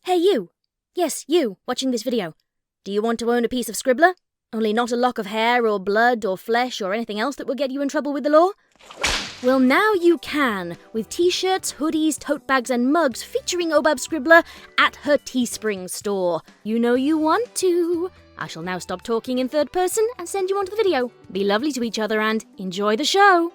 Hey you! Yes, you, watching this video. Do you want to own a piece of Scribbler? Only not a lock of hair or blood or flesh or anything else that will get you in trouble with the law? Well, now you can, with t-shirts, hoodies, tote bags and mugs featuring Obab Scribbler at her Teespring store. You know you want to. I shall now stop talking in third person and send you on to the video. Be lovely to each other and enjoy the show!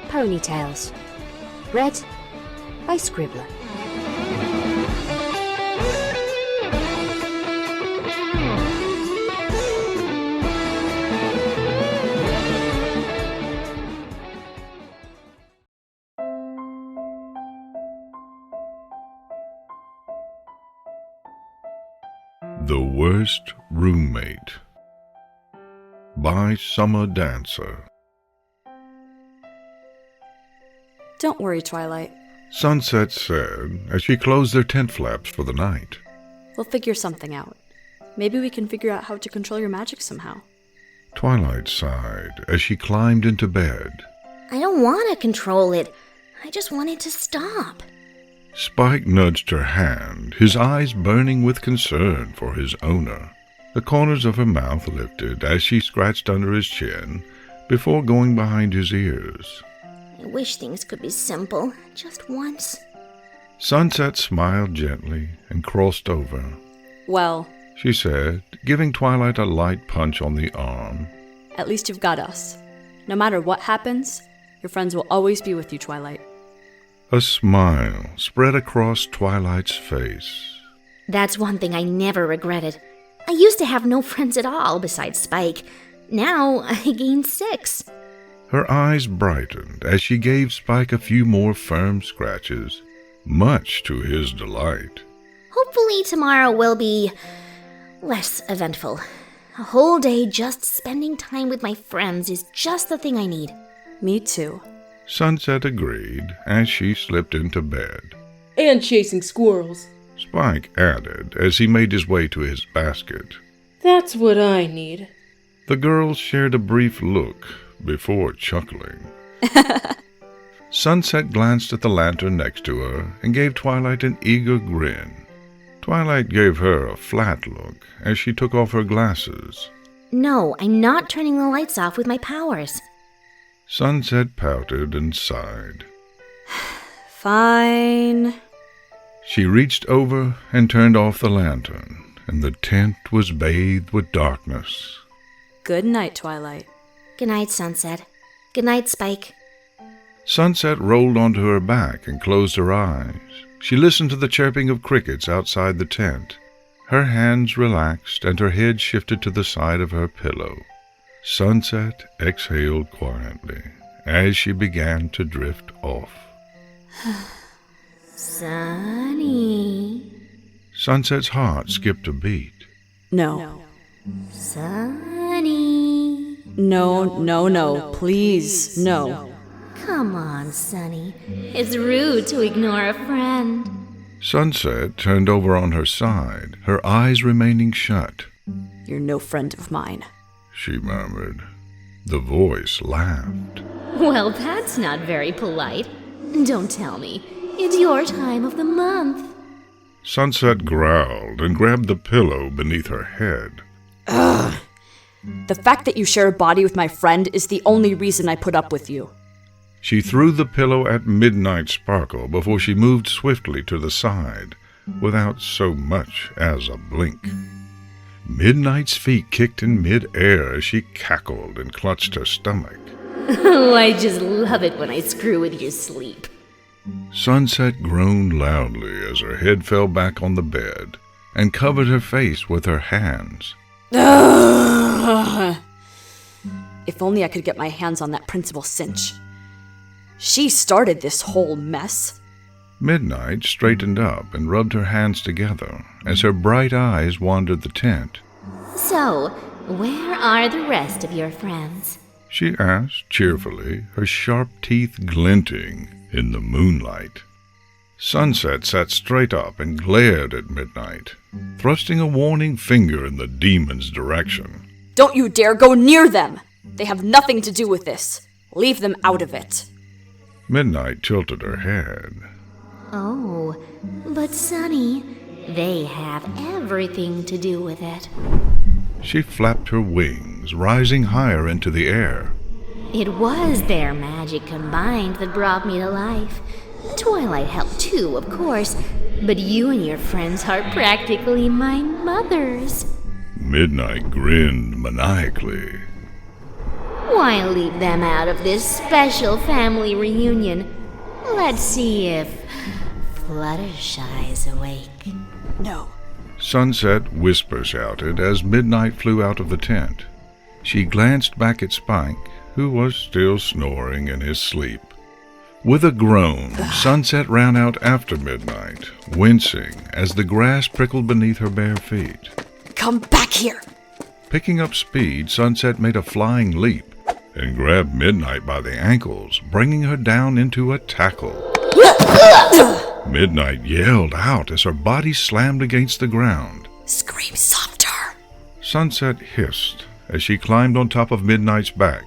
Ponytails. Read by Scribbler. The Worst Roommate by Summer Dancer. Don't worry, Twilight. Sunset said as she closed their tent flaps for the night. We'll figure something out. Maybe we can figure out how to control your magic somehow. Twilight sighed as she climbed into bed. I don't want to control it. I just want it to stop. Spike nudged her hand, his eyes burning with concern for his owner. The corners of her mouth lifted as she scratched under his chin before going behind his ears. I wish things could be simple, just once. Sunset smiled gently and crossed over. Well, She said, giving Twilight a light punch on the arm. at least you've got us. No matter what happens, your friends will always be with you, Twilight. A smile spread across Twilight's face. That's one thing I never regretted. I used to have no friends at all besides Spike. Now I gained 6. Her eyes brightened as she gave Spike a few more firm scratches, much to his delight. Hopefully tomorrow will be less eventful. A whole day just spending time with my friends is just the thing I need. Me too. Sunset agreed as she slipped into bed. And chasing squirrels. Spike added as he made his way to his basket. That's what I need. The girls shared a brief look before chuckling. Sunset glanced at the lantern next to her and gave Twilight an eager grin. Twilight gave her a flat look as she took off her glasses. No, I'm not turning the lights off with my powers. Sunset pouted and sighed. Fine. She reached over and turned off the lantern, and the tent was bathed with darkness. Good night, Twilight. Good night, Sunset. Good night, Spike. Sunset rolled onto her back and closed her eyes. She listened to the chirping of crickets outside the tent. Her hands relaxed and her head shifted to the side of her pillow. Sunset exhaled quietly as she began to drift off. Sunny. Sunset's heart skipped a beat. No. Sunny. No, please, no. Come on, Sunny. It's rude to ignore a friend. Sunset turned over on her side, her eyes remaining shut. You're no friend of mine. She murmured. The voice laughed. Well, that's not very polite. Don't tell me. It's your time of the month. Sunset growled and grabbed the pillow beneath her head. Ugh. The fact that you share a body with my friend is the only reason I put up with you. She threw the pillow at Midnight Sparkle before she moved swiftly to the side, without so much as a blink. Midnight's feet kicked in mid-air as she cackled and clutched her stomach. Oh, I just love it when I screw with your sleep. Sunset groaned loudly as her head fell back on the bed and covered her face with her hands. Ugh. If only I could get my hands on that Principal Cinch. She started this whole mess. Midnight straightened up and rubbed her hands together as her bright eyes wandered the tent. So, where are the rest of your friends? She asked cheerfully, her sharp teeth glinting in the moonlight. Sunset sat straight up and glared at Midnight, thrusting a warning finger in the demon's direction. Don't you dare go near them! They have nothing to do with this. Leave them out of it. Midnight tilted her head. Oh, but Sunny, they have everything to do with it. She flapped her wings, rising higher into the air. It was their magic combined that brought me to life. Twilight helped too, of course, but you and your friends are practically my mothers. Midnight grinned maniacally. Why leave them out of this special family reunion? Let's see if Fluttershy's awake. No. Sunset whisper shouted as Midnight flew out of the tent. She glanced back at Spike, who was still snoring in his sleep. With a groan, Sunset ran out after Midnight, wincing as the grass prickled beneath her bare feet. Come back here! Picking up speed, Sunset made a flying leap and grabbed Midnight by the ankles, bringing her down into a tackle. Midnight yelled out as her body slammed against the ground. Scream softer! Sunset hissed as she climbed on top of Midnight's back.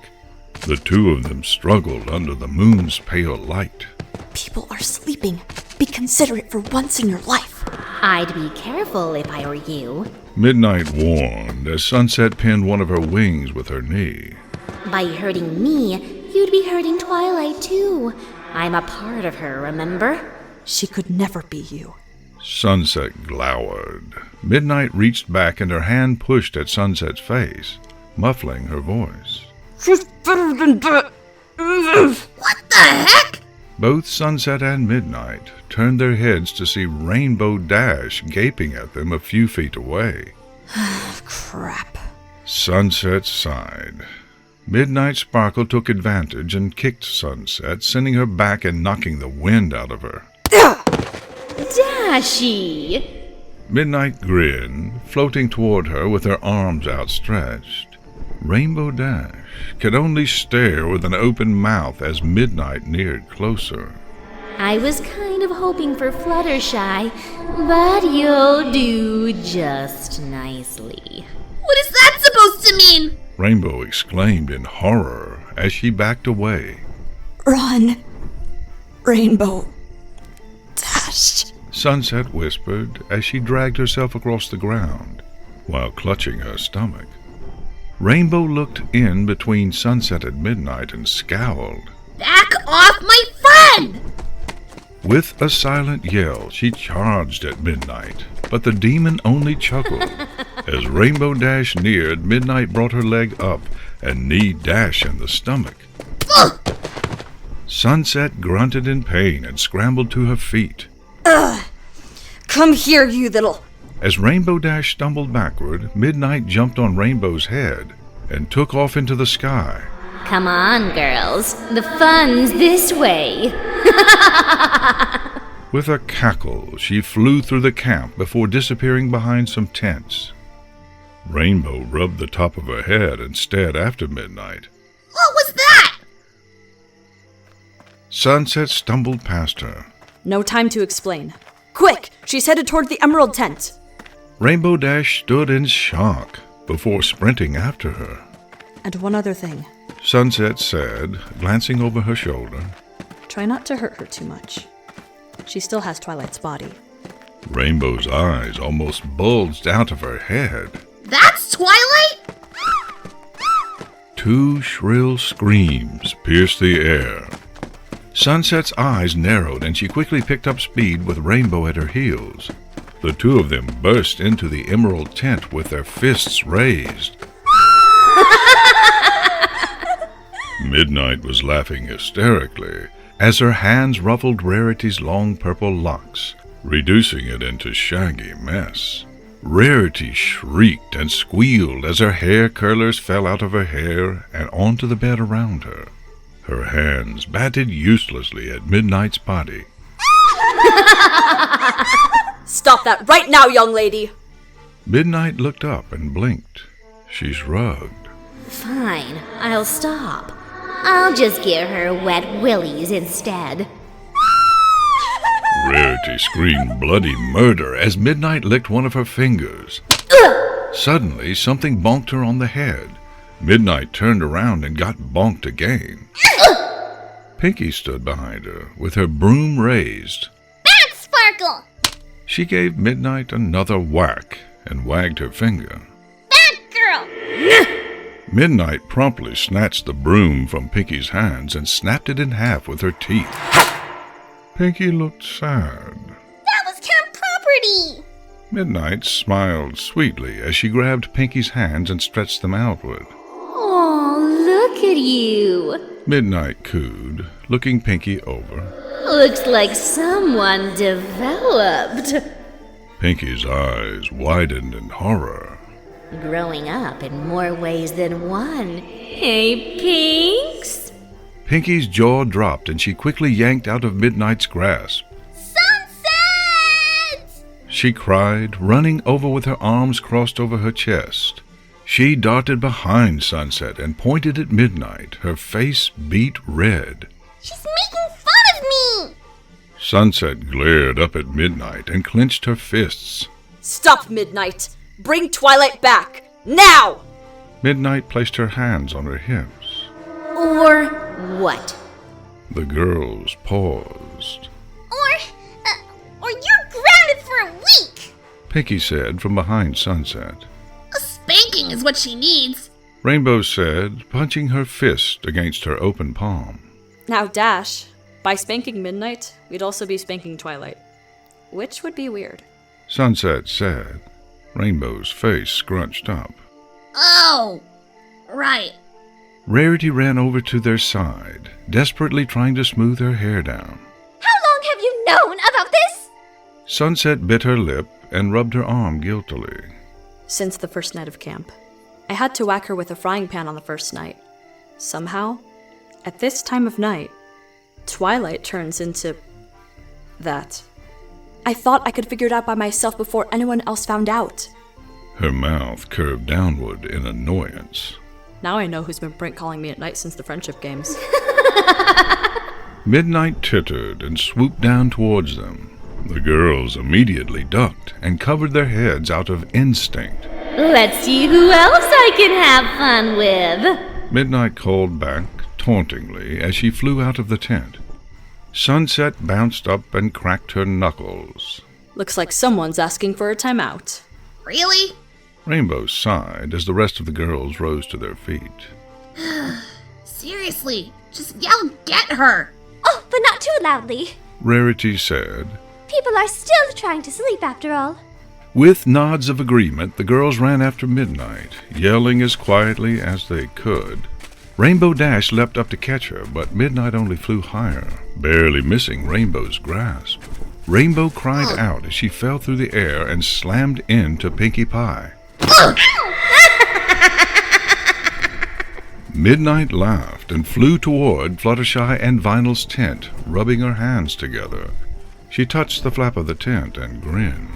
The two of them struggled under the moon's pale light. People are sleeping. Be considerate for once in your life. I'd be careful if I were you. Midnight warned as Sunset pinned one of her wings with her knee. By hurting me, you'd be hurting Twilight too. I'm a part of her, remember? She could never be you. Sunset glowered. Midnight reached back and her hand pushed at Sunset's face, muffling her voice. She's better than that! What the heck? Both Sunset and Midnight turned their heads to see Rainbow Dash gaping at them a few feet away. Crap. Sunset sighed. Midnight Sparkle took advantage and kicked Sunset, sending her back and knocking the wind out of her. Dashy! Midnight grinned, floating toward her with her arms outstretched. Rainbow Dash could only stare with an open mouth as Midnight neared closer. I was kind of hoping for Fluttershy, but you'll do just nicely. What is that supposed to mean? Rainbow exclaimed in horror as she backed away. Run, Rainbow Dash. Sunset whispered as she dragged herself across the ground while clutching her stomach. Rainbow looked in between Sunset and Midnight and scowled. Back off my friend! With a silent yell, she charged at Midnight, but the demon only chuckled. As Rainbow Dash neared, Midnight brought her leg up and kneed Dash in the stomach. Ugh. Sunset grunted in pain and scrambled to her feet. Come here, you little... As Rainbow Dash stumbled backward, Midnight jumped on Rainbow's head and took off into the sky. Come on, girls. The fun's this way. With a cackle, she flew through the camp before disappearing behind some tents. Rainbow rubbed the top of her head and stared after Midnight. What was that? Sunset stumbled past her. No time to explain. Quick! She's headed toward the Emerald Tent. Rainbow Dash stood in shock before sprinting after her. And one other thing. Sunset said, glancing over her shoulder. Try not to hurt her too much. She still has Twilight's body. Rainbow's eyes almost bulged out of her head. That's Twilight? Two shrill screams pierced the air. Sunset's eyes narrowed and she quickly picked up speed with Rainbow at her heels. The two of them burst into the Emerald Tent with their fists raised. Midnight was laughing hysterically as her hands ruffled Rarity's long purple locks, reducing it into shaggy mess. Rarity shrieked and squealed as her hair curlers fell out of her hair and onto the bed around her. Her hands batted uselessly at Midnight's body. Stop that right now, young lady! Midnight looked up and blinked. She shrugged. Fine, I'll stop. I'll just give her wet willies instead. Rarity screamed bloody murder as Midnight licked one of her fingers. Suddenly, something bonked her on the head. Midnight turned around and got bonked again. Pinkie stood behind her, with her broom raised. Back, Sparkle! She gave Midnight another whack and wagged her finger. Back, girl! Midnight promptly snatched the broom from Pinkie's hands and snapped it in half with her teeth. Pinkie looked sad. That was camp property! Midnight smiled sweetly as she grabbed Pinkie's hands and stretched them outward. Oh, look at you. Midnight cooed, looking Pinkie over. Looks like someone developed. Pinkie's eyes widened in horror. Growing up in more ways than one. Hey, Pinks? Pinkie's jaw dropped and she quickly yanked out of Midnight's grasp. Sunset! She cried, running over with her arms crossed over her chest. She darted behind Sunset and pointed at Midnight, her face beet red. She's making fun of me! Sunset glared up at Midnight and clenched her fists. Stop, Midnight! Bring Twilight back! Now! Midnight placed her hands on her hips. Or what? The girls paused. Or you're grounded for a week! Pinkie said from behind Sunset. A spanking is what she needs. Rainbow said, punching her fist against her open palm. Now, Dash, by spanking Midnight, we'd also be spanking Twilight. Which would be weird. Sunset said. Rainbow's face scrunched up. Oh, right. Rarity ran over to their side, desperately trying to smooth her hair down. How long have you known about this? Sunset bit her lip and rubbed her arm guiltily. Since the first night of camp. I had to whack her with a frying pan on the first night. Somehow, at this time of night, Twilight turns into that. I thought I could figure it out by myself before anyone else found out. Her mouth curved downward in annoyance. Now I know who's been prank calling me at night since the friendship games. Midnight tittered and swooped down towards them. The girls immediately ducked and covered their heads out of instinct. Let's see who else I can have fun with. Midnight called back tauntingly as she flew out of the tent. Sunset bounced up and cracked her knuckles. Looks like someone's asking for a timeout. Really? Rainbow sighed as the rest of the girls rose to their feet. Seriously, just yell, get her! Oh, but not too loudly. Rarity said. People are still trying to sleep after all. With nods of agreement, the girls ran after Midnight, yelling as quietly as they could. Rainbow Dash leapt up to catch her, but Midnight only flew higher, barely missing Rainbow's grasp. Rainbow cried out as she fell through the air and slammed into Pinkie Pie. Midnight laughed and flew toward Fluttershy and Vinyl's tent, rubbing her hands together. She touched the flap of the tent and grinned.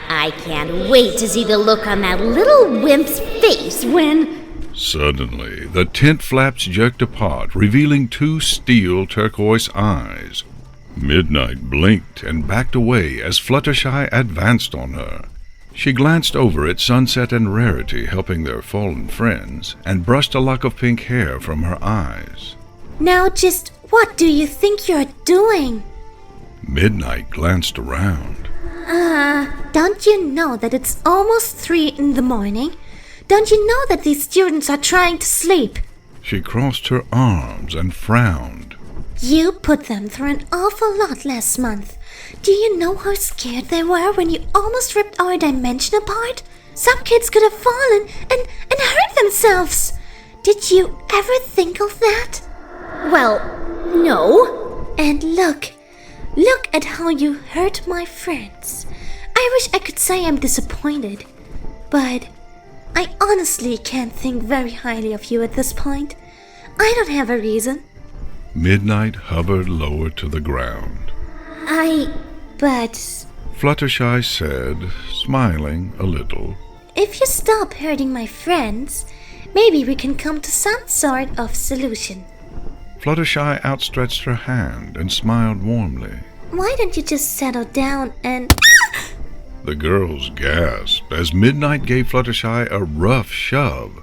I can't wait to see the look on that little wimp's face when... Suddenly, the tent flaps jerked apart, revealing two steel turquoise eyes. Midnight blinked and backed away as Fluttershy advanced on her. She glanced over at Sunset and Rarity helping their fallen friends, and brushed a lock of pink hair from her eyes. Now just what do you think you're doing? Midnight glanced around. Don't you know that it's almost 3 in the morning? Don't you know that these students are trying to sleep? She crossed her arms and frowned. You put them through an awful lot last month. Do you know how scared they were when you almost ripped our dimension apart? Some kids could have fallen and hurt themselves. Did you ever think of that? Well, no. And look at how you hurt my friends. I wish I could say I'm disappointed, but I honestly can't think very highly of you at this point. I don't have a reason. Midnight hovered lower to the ground. But Fluttershy said, smiling a little. if you stop hurting my friends, maybe we can come to some sort of solution. Fluttershy outstretched her hand and smiled warmly. why don't you just settle down and... The girls gasped as Midnight gave Fluttershy a rough shove.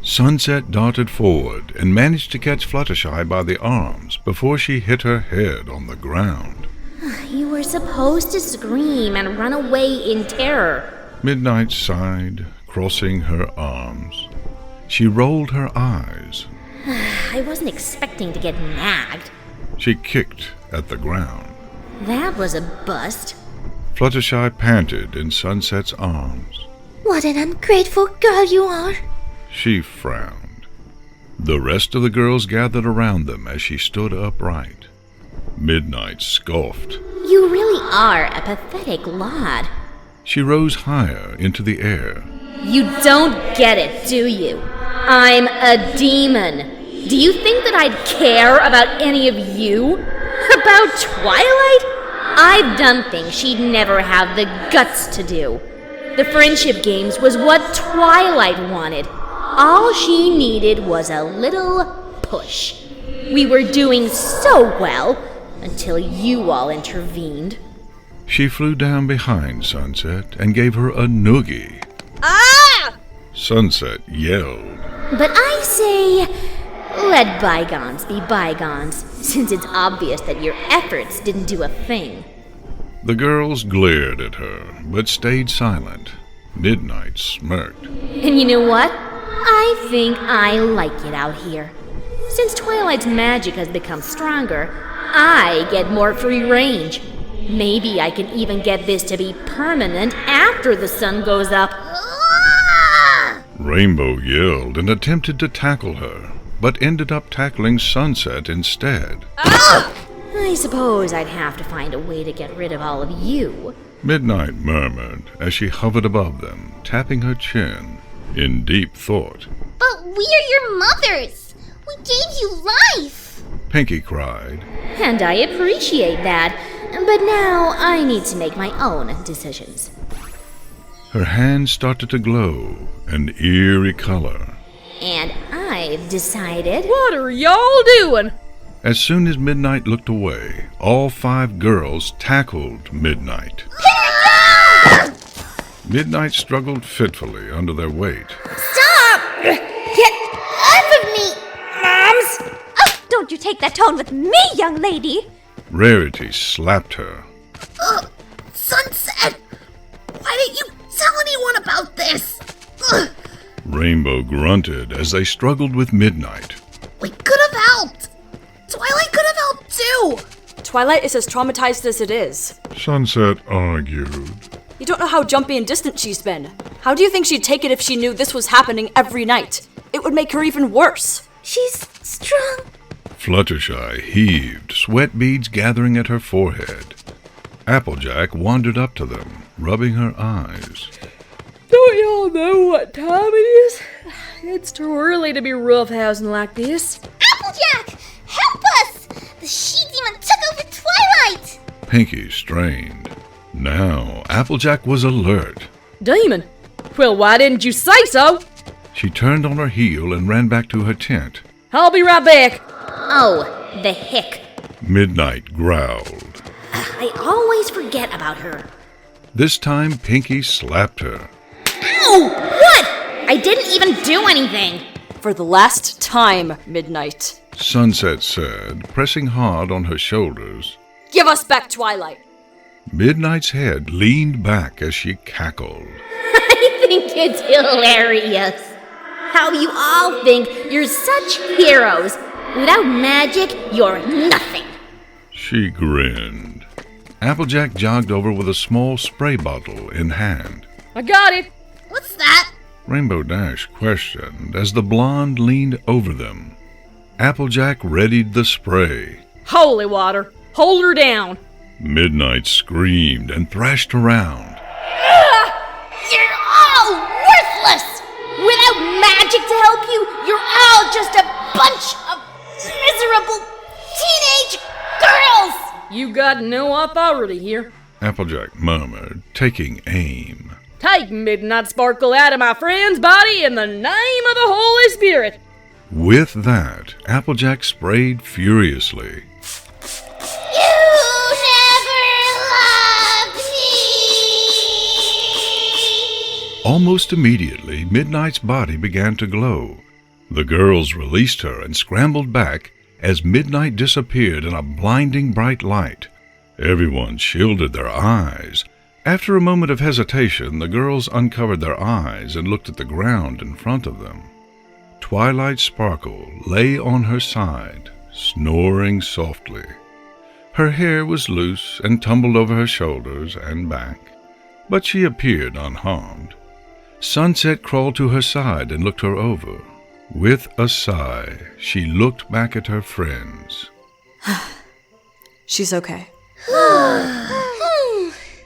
Sunset darted forward and managed to catch Fluttershy by the arms before she hit her head on the ground. You were supposed to scream and run away in terror. Midnight sighed, crossing her arms. She rolled her eyes. I wasn't expecting to get nagged. She kicked at the ground. That was a bust. Fluttershy panted in Sunset's arms. What an ungrateful girl you are. She frowned. The rest of the girls gathered around them as she stood upright. Midnight scoffed. You really are a pathetic lot. She rose higher into the air. You don't get it, do you? I'm a demon. Do you think that I'd care about any of you? About Twilight? I've done things she'd never have the guts to do. The friendship games was what Twilight wanted. All she needed was a little push. We were doing so well until you all intervened. She flew down behind Sunset and gave her a noogie. Ah! Sunset yelled. But I say, let bygones be bygones, since it's obvious that your efforts didn't do a thing. The girls glared at her, but stayed silent. Midnight smirked. And you know what? I think I like it out here. Since Twilight's magic has become stronger, I get more free range. Maybe I can even get this to be permanent after the sun goes up. Rainbow yelled and attempted to tackle her, but ended up tackling Sunset instead. I suppose I'd have to find a way to get rid of all of you. Midnight murmured as she hovered above them, tapping her chin in deep thought. But we're your mothers. We gave you life. Pinkie cried. And I appreciate that, but now I need to make my own decisions. Her hands started to glow, an eerie color. And I've decided... What are y'all doing? As soon as Midnight looked away, all 5 girls tackled Midnight. Midnight struggled fitfully under their weight. Stop! Get off of me! Moms! Oh, don't you take that tone with me, young lady! Rarity slapped her. Sunset! Why didn't you tell anyone about this? Rainbow grunted as they struggled with Midnight. We could have helped! Twilight could have helped too! Twilight is as traumatized as it is. Sunset argued. You don't know how jumpy and distant she's been. How do you think she'd take it if she knew this was happening every night? It would make her even worse. She's strong. Fluttershy heaved, sweat beads gathering at her forehead. Applejack wandered up to them, rubbing her eyes. Don't y'all know what time it is? It's too early to be roughhousing like this. Applejack! Help us! The she-demon took over Twilight! Pinkie strained. Now, Applejack was alert. Demon? Well, why didn't you say so? She turned on her heel and ran back to her tent. I'll be right back. Oh, the hick. Midnight growled. I always forget about her. This time, Pinkie slapped her. Ow! What? I didn't even do anything. For the last time, Midnight. Sunset said, pressing hard on her shoulders. Give us back Twilight. Midnight's head leaned back as she cackled. I think it's hilarious. How you all think you're such heroes. Without magic, you're nothing. She grinned. Applejack jogged over with a small spray bottle in hand. I got it. What's that? Rainbow Dash questioned as the blonde leaned over them. Applejack readied the spray. Holy water. Hold her down. Midnight screamed and thrashed around. You're all worthless! Without magic to help you, you're all just a bunch of miserable Teenage girls! You got no authority here. Applejack murmured, taking aim. Take Midnight Sparkle out of my friend's body in the name of the Holy Spirit. With that, Applejack sprayed furiously. You never Almost immediately, Midnight's body began to glow. The girls released her and scrambled back as Midnight disappeared in a blinding bright light. Everyone shielded their eyes. After a moment of hesitation, the girls uncovered their eyes and looked at the ground in front of them. Twilight Sparkle lay on her side, snoring softly. Her hair was loose and tumbled over her shoulders and back, but she appeared unharmed. Sunset crawled to her side and looked her over. With a sigh, she looked back at her friends. She's okay.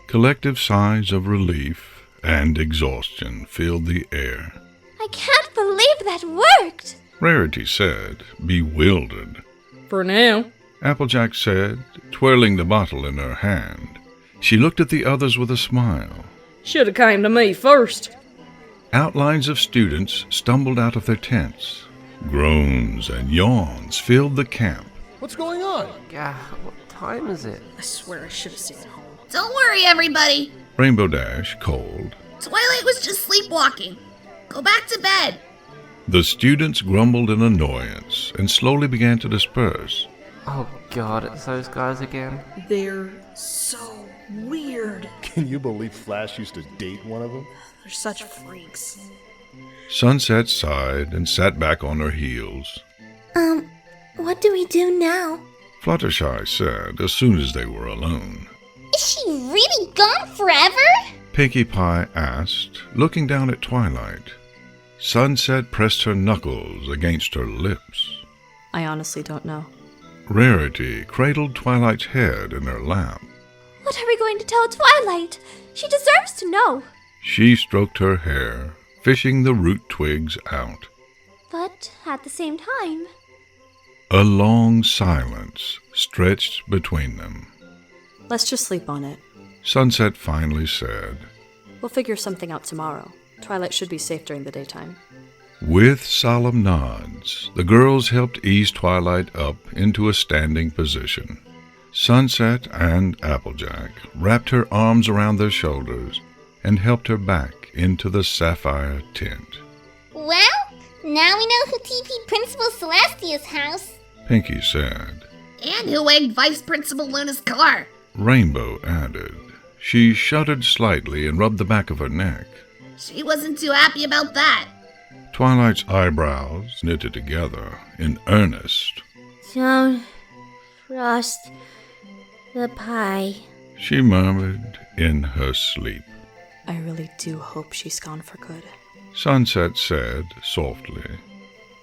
Collective sighs of relief and exhaustion filled the air. I can't believe that worked! Rarity said, bewildered. For now. Applejack said, twirling the bottle in her hand. She looked at the others with a smile. Should have came to me first. Outlines of students stumbled out of their tents. Groans and yawns filled the camp. What's going on? God, what time is it? I swear I should have stayed at home. Don't worry, everybody. Rainbow Dash called. Twilight was just sleepwalking. Go back to bed. The students grumbled in annoyance and slowly began to disperse. Oh God, it's those guys again. They're so weird. Can you believe Flash used to date one of them? They're such freaks. Sunset sighed and sat back on her heels. What do we do now? Fluttershy said as soon as they were alone. Is she really gone forever? Pinkie Pie asked, looking down at Twilight. Sunset pressed her knuckles against her lips. I honestly don't know. Rarity cradled Twilight's head in her lap. What are we going to tell Twilight? She deserves to know. She stroked her hair, fishing the root twigs out. But at the same time... A long silence stretched between them. Let's just sleep on it. Sunset finally said. We'll figure something out tomorrow. Twilight should be safe during the daytime. With solemn nods, the girls helped ease Twilight up into a standing position. Sunset and Applejack wrapped her arms around their shoulders and helped her back into the sapphire tent. Well, now we know who TP Principal Celestia's house. Pinkie said. And who egged Vice Principal Luna's car. Rainbow added. She shuddered slightly and rubbed the back of her neck. She wasn't too happy about that. Twilight's eyebrows knitted together in earnest. Don't frost the pie. She murmured in her sleep. I really do hope she's gone for good. Sunset said softly.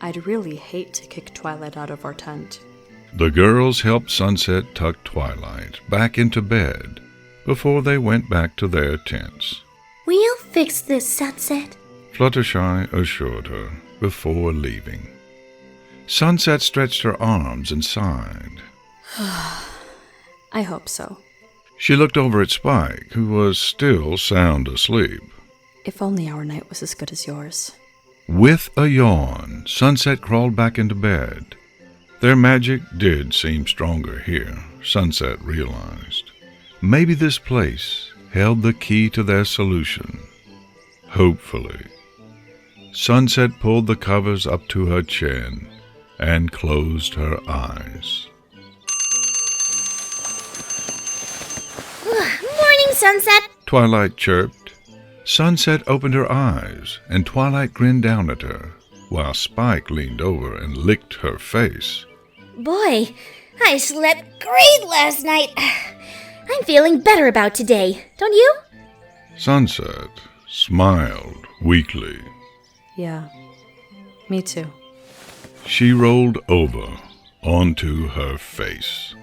I'd really hate to kick Twilight out of our tent. The girls helped Sunset tuck Twilight back into bed before they went back to their tents. We'll fix this, Sunset. Fluttershy assured her before leaving. Sunset stretched her arms and sighed. I hope so. She looked over at Spike, who was still sound asleep. If only our night was as good as yours. With a yawn, Sunset crawled back into bed. Their magic did seem stronger here, Sunset realized. Maybe this place held the key to their solution. Hopefully. Sunset pulled the covers up to her chin and closed her eyes. Morning, Sunset. Twilight chirped. Sunset opened her eyes, and Twilight grinned down at her, while Spike leaned over and licked her face. Boy, I slept great last night. I'm feeling better about today, don't you? Sunset smiled weakly. Yeah, me too. She rolled over onto her face.